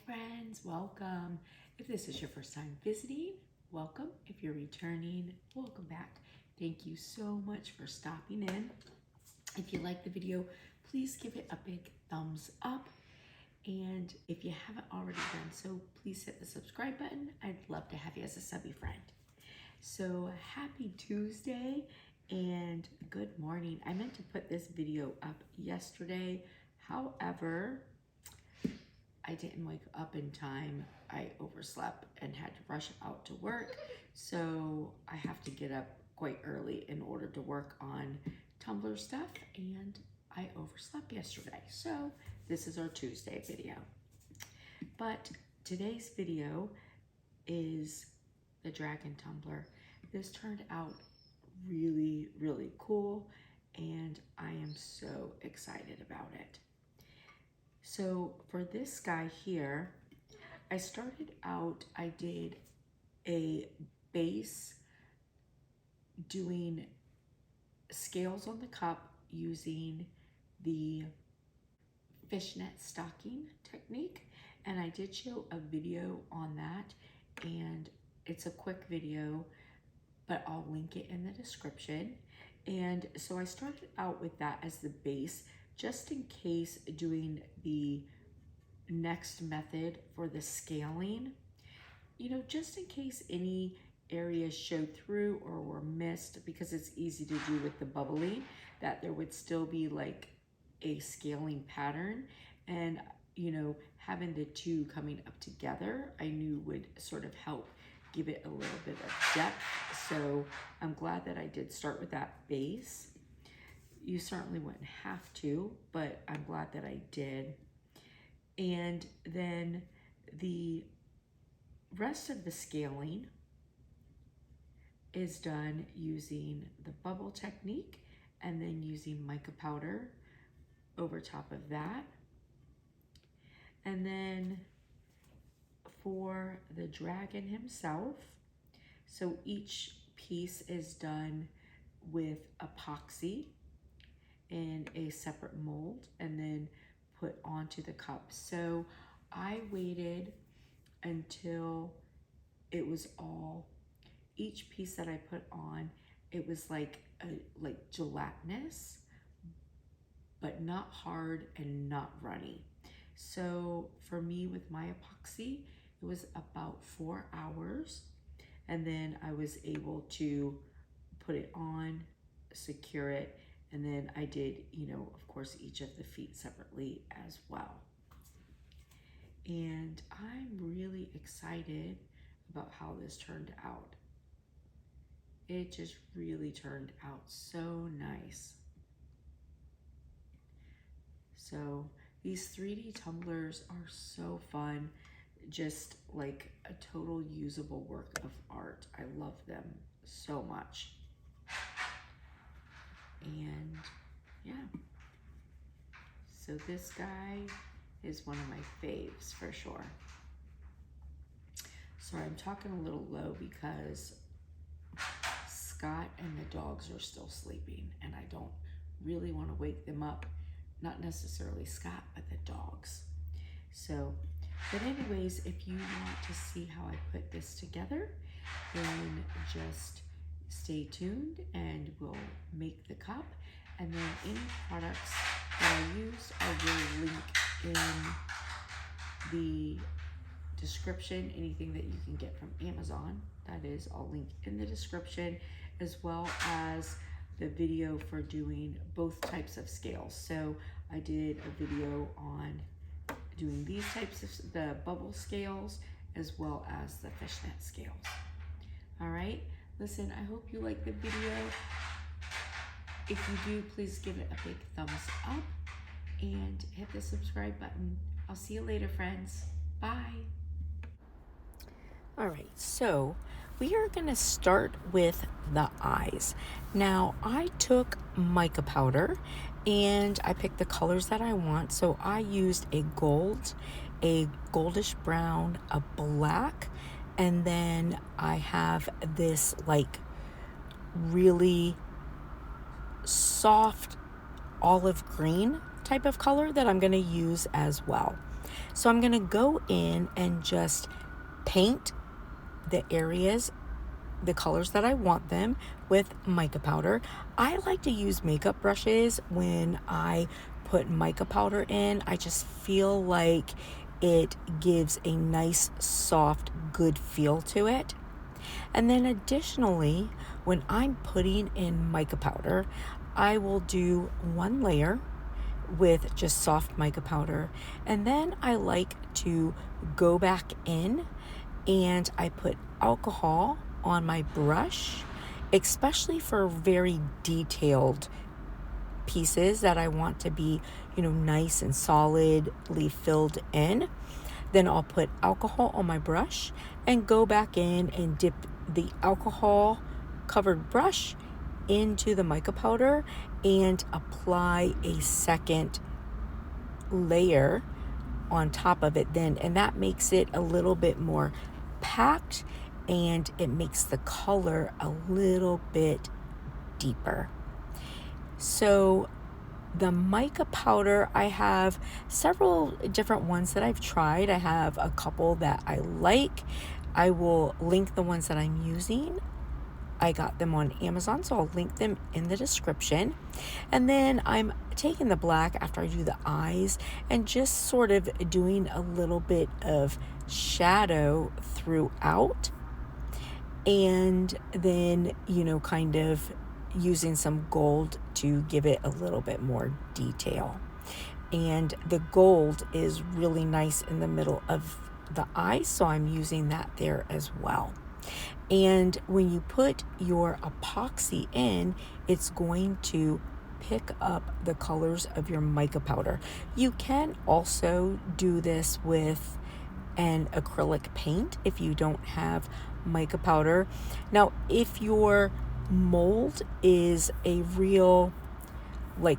friends, welcome. If this is your first time visiting, welcome. If you're returning, welcome back. Thank you so much for stopping in. If you like the video, please give it a big thumbs up. And if you haven't already done so, please hit the subscribe button. I'd love to have you as a subby friend. So happy Tuesday and good morning. I meant to put this video up yesterday. However, I didn't wake up in time. I overslept and had to rush out to work. So I have to get up quite early in order to work on Tumbler stuff, and I overslept yesterday. So this is our Tuesday video. But today's video is the dragon tumbler. This turned out really, really cool, and I am so excited about it. So for this guy here, I started out, I did a base doing scales on the cup using the fishnet stocking technique. And I did show a video on that, and it's a quick video, but I'll link it in the description. And so I started out with that as the base, just in case doing the next method for the scaling, just in case any areas showed through or were missed, because it's easy to do with the bubbling, that there would still be like a scaling pattern. And, having the two coming up together, I knew would sort of help give it a little bit of depth. So I'm glad that I did start with that base. You certainly wouldn't have to, but I'm glad that I did. And then the rest of the scaling is done using the bubble technique and then using mica powder over top of that. And then for the dragon himself, so each piece is done with epoxy in a separate mold and then put onto the cup. So I waited until it was all, each piece that I put on, it was like gelatinous, but not hard and not runny. So for me with my epoxy, it was about 4 hours, and then I was able to put it on, secure it, and then I did, of course, each of the feet separately as well. And I'm really excited about how this turned out. It just really turned out so nice. So these 3D tumblers are so fun, just like a total usable work of art. I love them so much. And yeah, so this guy is one of my faves for sure. Sorry, I'm talking a little low because Scott and the dogs are still sleeping, and I don't really want to wake them up. Not necessarily Scott, but the dogs. So, but anyways, if you want to see how I put this together, then just stay tuned and we'll make the cup. And then any products that I use, I will link in the description. Anything that you can get from Amazon, that is, I'll link in the description, as well as the video for doing both types of scales. So I did a video on doing these types of the bubble scales as well as the fishnet scales. All right, listen, I hope you like the video. If you do, please give it a big thumbs up and hit the subscribe button. I'll see you later, friends. Bye. All right, so we are going to start with the eyes. Now, I took mica powder and I picked the colors that I want. So I used a gold, a goldish brown, a black, and then I have this like really soft olive green type of color that I'm going to use as well. So I'm gonna go in and just paint the areas, the colors that I want them with mica powder. I like to use makeup brushes when I put mica powder in. I just feel like it gives a nice, soft, good feel to it. And then additionally, when I'm putting in mica powder, I will do one layer with just soft mica powder. And then I like to go back in and I put alcohol on my brush, especially for very detailed pieces that I want to be, nice and solidly filled in. Then I'll put alcohol on my brush and go back in and dip the alcohol covered brush into the mica powder and apply a second layer on top of it then, and that makes it a little bit more packed and it makes the color a little bit deeper. So the mica powder, I have several different ones that I've tried. I have a couple that I like. I will link the ones that I'm using. I got them on Amazon, so I'll link them in the description. And then I'm taking the black after I do the eyes and just sort of doing a little bit of shadow throughout. And then, kind of using some gold to give it a little bit more detail. And the gold is really nice in the middle of the eye, so I'm using that there as well. And when you put your epoxy in, it's going to pick up the colors of your mica powder. You can also do this with an acrylic paint if you don't have mica powder. Now, if your mold is a real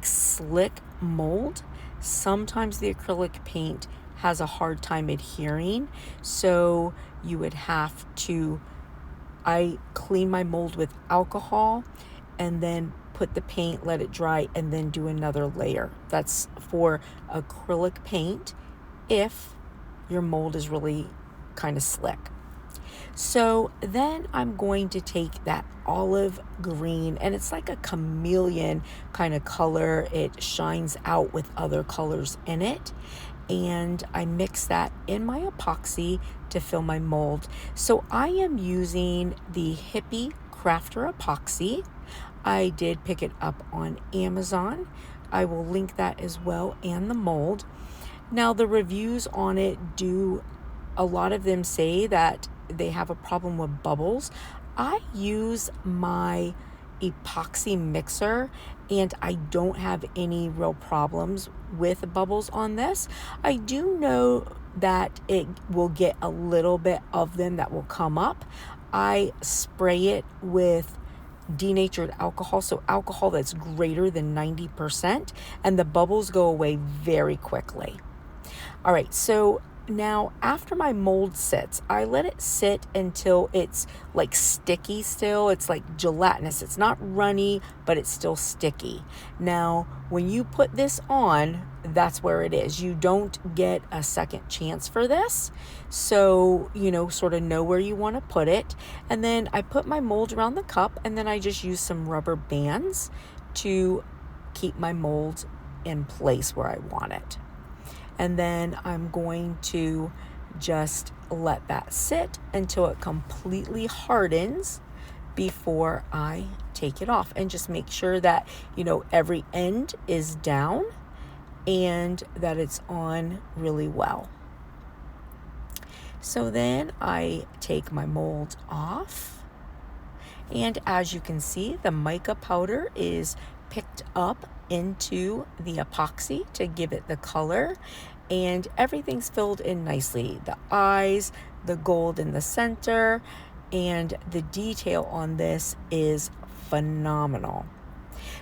slick mold, sometimes the acrylic paint has a hard time adhering, so you would have to, I clean my mold with alcohol and then put the paint, let it dry, and then do another layer. That's for acrylic paint if your mold is really kind of slick. So then I'm going to take that olive green, and it's like a chameleon kind of color. It shines out with other colors in it. And I mix that in my epoxy to fill my mold. So I am using the Hippie Crafter Epoxy. I did pick it up on Amazon. I will link that as well, and the mold. Now the reviews on it a lot of them say that they have a problem with bubbles. I use my epoxy mixer and I don't have any real problems with bubbles on this. I do know that it will get a little bit of them that will come up. I spray it with denatured alcohol, so alcohol that's greater than 90%, and the bubbles go away very quickly. All right, so now after my mold sits, I let it sit until it's sticky still. It's like gelatinous. It's not runny, but it's still sticky. Now, when you put this on, that's where it is. You don't get a second chance for this. So, sort of know where you want to put it. And then I put my mold around the cup, and then I just use some rubber bands to keep my mold in place where I want it. And then I'm going to just let that sit until it completely hardens before I take it off, and just make sure that, every end is down and that it's on really well. So then I take my mold off, and as you can see, the mica powder is picked up into the epoxy to give it the color, and everything's filled in nicely. The eyes, the gold in the center, and the detail on this is phenomenal.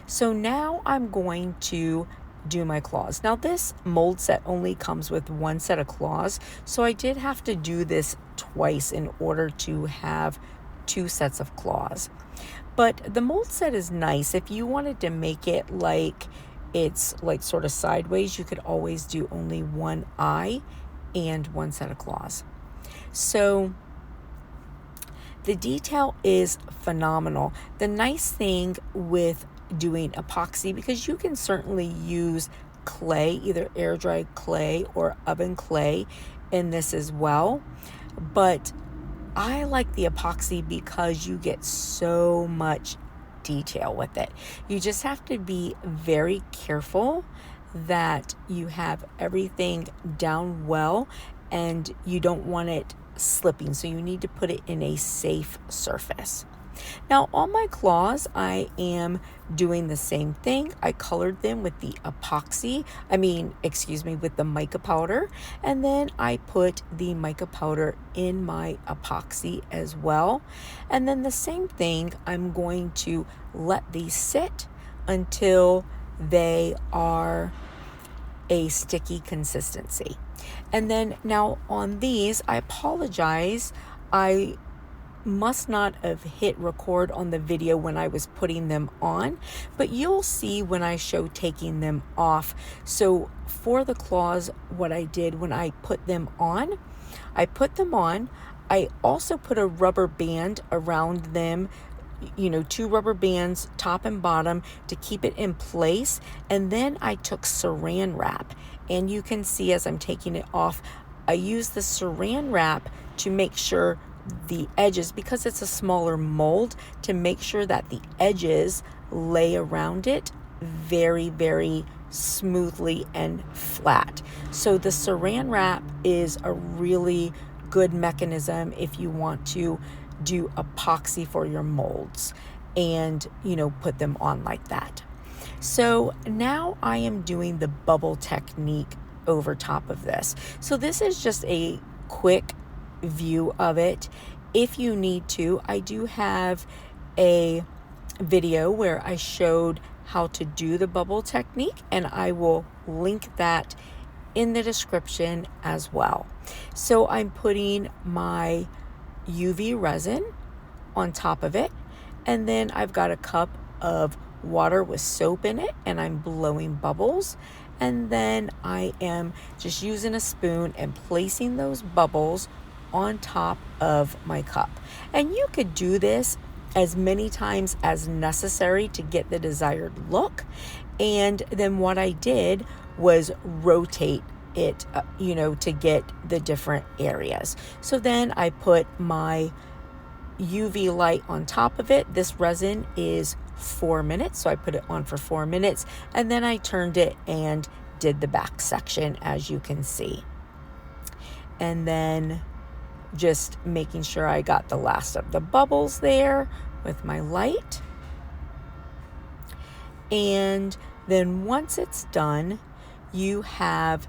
So now I'm going to do my claws. Now this mold set only comes with one set of claws, so I did have to do this twice in order to have two sets of claws. But the mold set is nice. If you wanted to make it like it's sort of sideways, you could always do only one eye and one set of claws. So the detail is phenomenal. The nice thing with doing epoxy, because you can certainly use clay, either air dried clay or oven clay in this as well, but I like the epoxy because you get so much detail with it. You just have to be very careful that you have everything down well and you don't want it slipping, so you need to put it in a safe surface. Now on my claws, I am doing the same thing. I colored them with the with the mica powder, and then I put the mica powder in my epoxy as well. And then the same thing, I'm going to let these sit until they are a sticky consistency. And then now on these, I apologize, I must not have hit record on the video when I was putting them on, but you'll see when I show taking them off. So for the claws, what I did when I put them on, I also put a rubber band around them, 2 rubber bands, top and bottom, to keep it in place. And then I took saran wrap, and you can see as I'm taking it off, I use the saran wrap to make sure the edges, because it's a smaller mold, to make sure that the edges lay around it very, very smoothly and flat. So the saran wrap is a really good mechanism if you want to do epoxy for your molds and put them on like that. So now I am doing the bubble technique over top of this. So this is just a quick view of it. If you need to, I do have a video where I showed how to do the bubble technique, and I will link that in the description as well. So I'm putting my UV resin on top of it, and then I've got a cup of water with soap in it, and I'm blowing bubbles. And then I am just using a spoon and placing those bubbles on top of my cup. And you could do this as many times as necessary to get the desired look. And then what I did was rotate it, to get the different areas. So then I put my UV light on top of it. This resin is 4 minutes, so I put it on for 4 minutes, and then I turned it and did the back section, as you can see. And then just making sure I got the last of the bubbles there with my light. And then once it's done, you have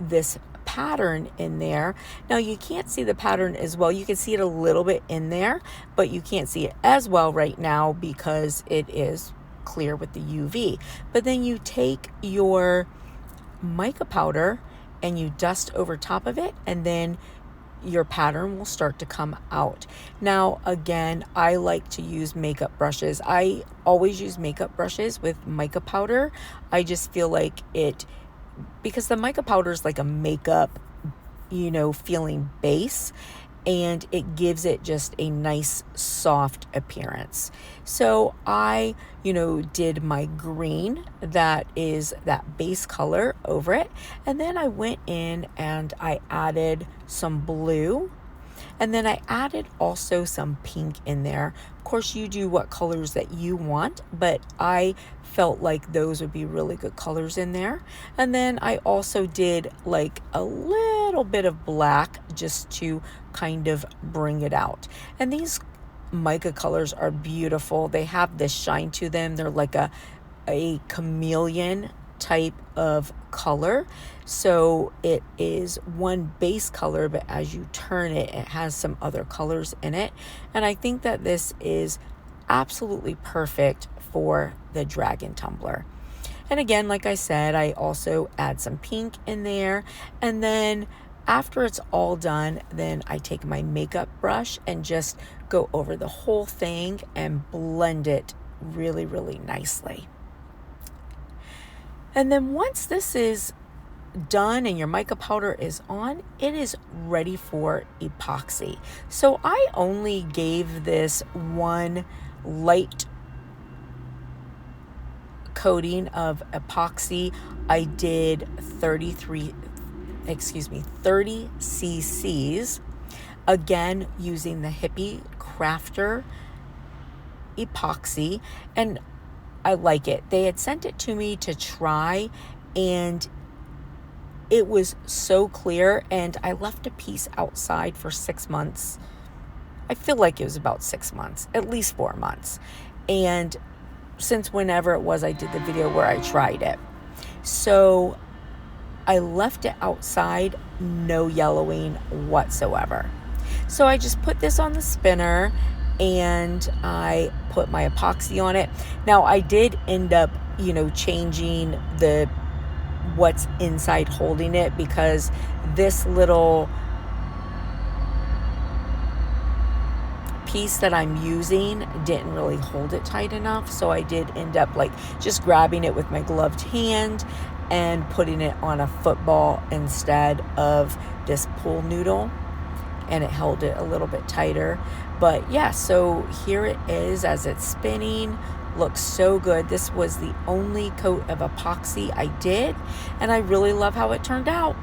this pattern in there. Now you can't see the pattern as well. You can see it a little bit in there, but you can't see it as well right now because it is clear with the UV. But then you take your mica powder and you dust over top of it, and then your pattern will start to come out. Now, again, I like to use makeup brushes. I always use makeup brushes with mica powder. I just feel like because the mica powder is like a makeup, feeling base, and it gives it just a nice soft appearance. So I, did my green, that is that base color over it. And then I went in and I added some blue. And then I added also some pink in there. Of course, you do what colors that you want, but I felt like those would be really good colors in there. And then I also did like a little bit of black just to kind of bring it out. And these mica colors are beautiful. They have this shine to them. They're like a chameleon type of color. So it is one base color, but as you turn it, it has some other colors in it. And I think that this is absolutely perfect for the dragon tumbler. And again, like I said, I also add some pink in there. And then after it's all done, then I take my makeup brush and just go over the whole thing and blend it really, really nicely. And then once this is done and your mica powder is on, it is ready for epoxy. So I only gave this one light coating of epoxy. I did 30 cc's, again using the Hippie Crafter epoxy, and I like it. They had sent it to me to try, and it was so clear, and I left a piece outside for 6 months. I feel like it was about 6 months, at least 4 months. And since whenever it was I did the video where I tried it. So I left it outside, no yellowing whatsoever. So I just put this on the spinner and I put my epoxy on it. Now I did end up, changing the what's inside holding it, because this little piece that I'm using didn't really hold it tight enough. So I did end up just grabbing it with my gloved hand and putting it on a football instead of this pool noodle, and it held it a little bit tighter. But yeah, so here it is as it's spinning. Looks so good. This was the only coat of epoxy I did, and I really love how it turned out.